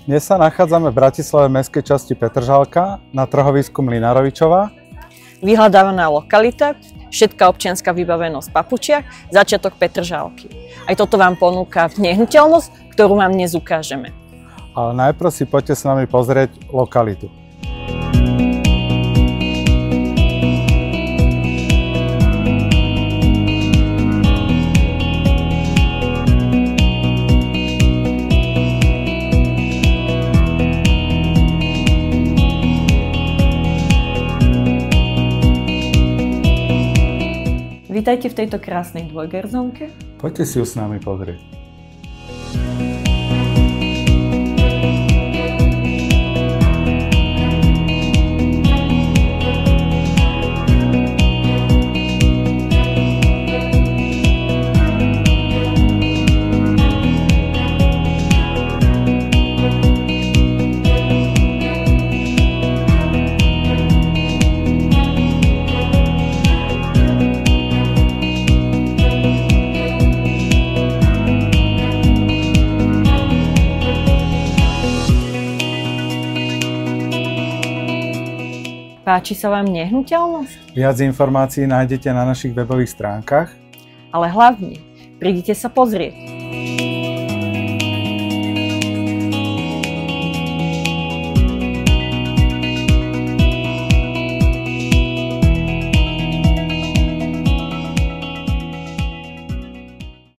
Dnes sa nachádzame v Bratislave v mestskej časti Petržalka na trhovisku Mlynarovičova. Vyhľadávaná lokalita, všetká občianska vybavenosť Papučiak, začiatok Petržalky. Aj toto vám ponúka nehnuteľnosť, ktorú vám dnes ukážeme. Ale najprv si poďte s nami pozrieť lokalitu. Vítajte v tejto krásnej dvojgarzónke. Poďte si ju s nami pozrieť. Páči sa vám nehnuteľnosť? Viac informácií nájdete na našich webových stránkach. Ale hlavne, prídite sa pozrieť.